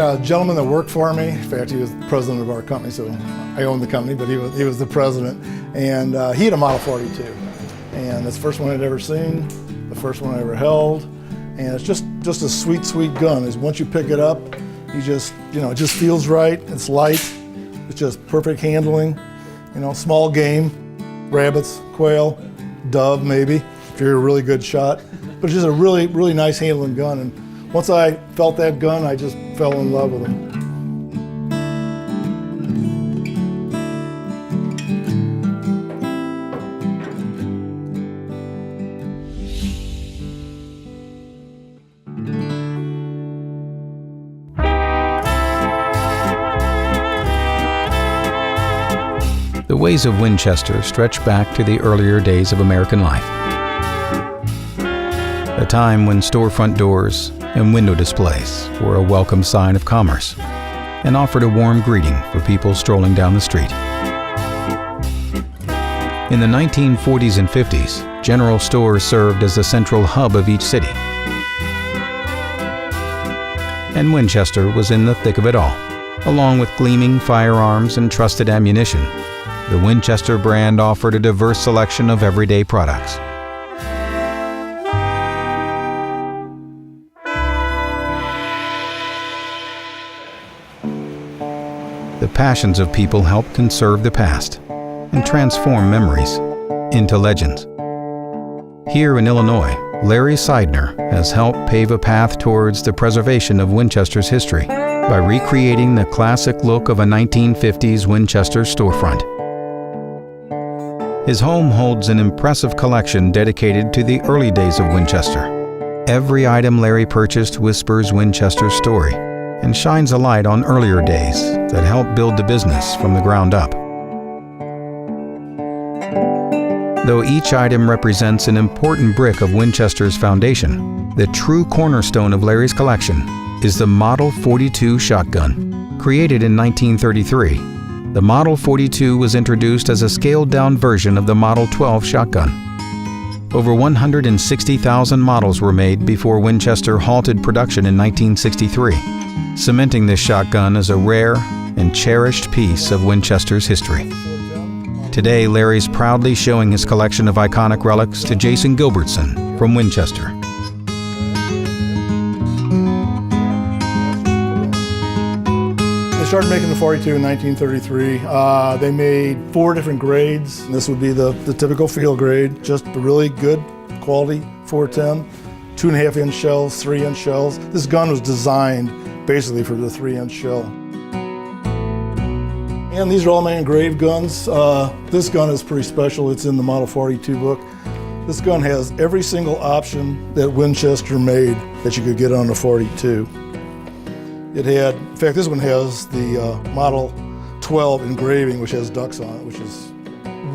a gentleman that worked for me. In fact, he was the president of our company, so I owned the company, but he was the president. And he had a Model 42. And it's the first one I'd ever seen, the first one I ever held. And it's just a sweet, sweet gun. Is once you pick it up, it just feels right. It's light. It's just perfect handling. Small game, rabbits, quail, dove maybe, if you're a really good shot. But it's just a really, really nice handling gun. And once I felt that gun, I just fell in love with him. The ways of Winchester stretch back to the earlier days of American life. A time when storefront doors and window displays were a welcome sign of commerce and offered a warm greeting for people strolling down the street. In the 1940s and 50s, general stores served as the central hub of each city. And Winchester was in the thick of it all, along with gleaming firearms and trusted ammunition. The Winchester brand offered a diverse selection of everyday products. The passions of people helped conserve the past and transform memories into legends. Here in Illinois, Larry Sidener has helped pave a path towards the preservation of Winchester's history by recreating the classic look of a 1950s Winchester storefront. His home holds an impressive collection dedicated to the early days of Winchester. Every item Larry purchased whispers Winchester's story and shines a light on earlier days that helped build the business from the ground up. Though each item represents an important brick of Winchester's foundation, the true cornerstone of Larry's collection is the Model 42 shotgun. Created in 1933, the Model 42 was introduced as a scaled-down version of the Model 12 shotgun. Over 160,000 models were made before Winchester halted production in 1963, cementing this shotgun as a rare and cherished piece of Winchester's history. Today, Larry's proudly showing his collection of iconic relics to Jason Gilbertson from Winchester. They started making the 42 in 1933. They made 4 different grades. This would be the typical field grade, just a really good quality 410, 2.5-inch shells, 3-inch shells. This gun was designed basically for the 3-inch shell. And these are all my engraved guns. This gun is pretty special. It's in the Model 42 book. This gun has every single option that Winchester made that you could get on the 42. It had, in fact, this one has the Model 12 engraving, which has ducks on it, which is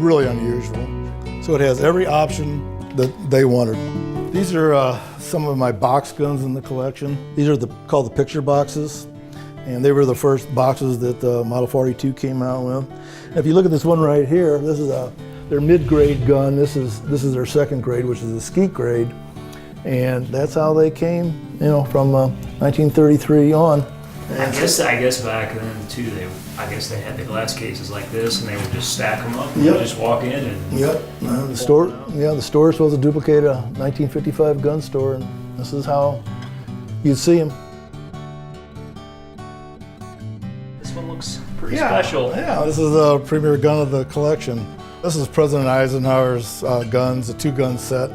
really unusual. So it has every option that they wanted. These are some of my box guns in the collection. These are called the picture boxes, and they were the first boxes that the Model 42 came out with. And if you look at this one right here, this is their mid-grade gun. This is their second grade, which is the skeet grade. And that's how they came, from 1933 on. I guess back then too, they had the glass cases like this, and they would just stack them up. And Yep. just walk in and. Yep. The store was supposed to duplicate a 1955 gun store, and this is how you'd see them. This one looks pretty special. Yeah, this is the premier gun of the collection. This is President Eisenhower's guns, a 2-gun set.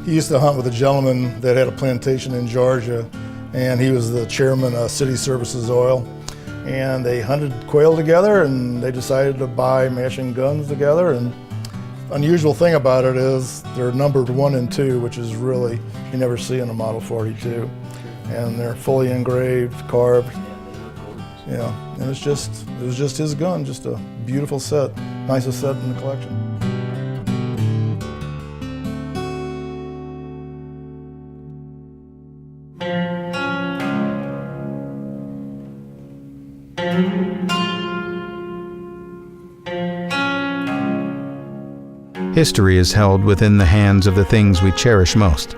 He used to hunt with a gentleman that had a plantation in Georgia, and he was the chairman of City Services Oil. And they hunted quail together, and they decided to buy matching guns together. And unusual thing about it is they're numbered 1 and 2, which is really, you never see in a Model 42. And they're fully engraved, carved. Yeah, and it was just his gun, just a beautiful set, nicest set in the collection. History is held within the hands of the things we cherish most.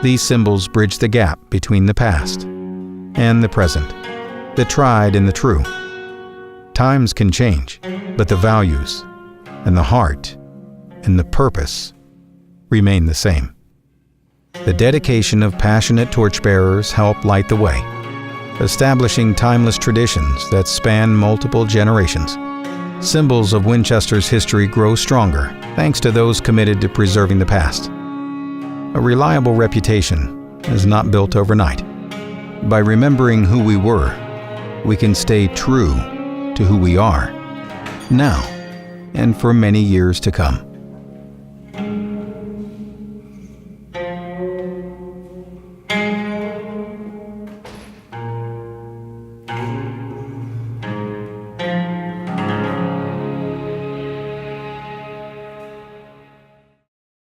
These symbols bridge the gap between the past and the present. the tried and the true. Times can change, but the values and the heart and the purpose remain the same. The dedication of passionate torchbearers help light the way, establishing timeless traditions that span multiple generations. Symbols of Winchester's history grow stronger thanks to those committed to preserving the past. A reliable reputation is not built overnight. By remembering who we were, we can stay true to who we are, now and for many years to come.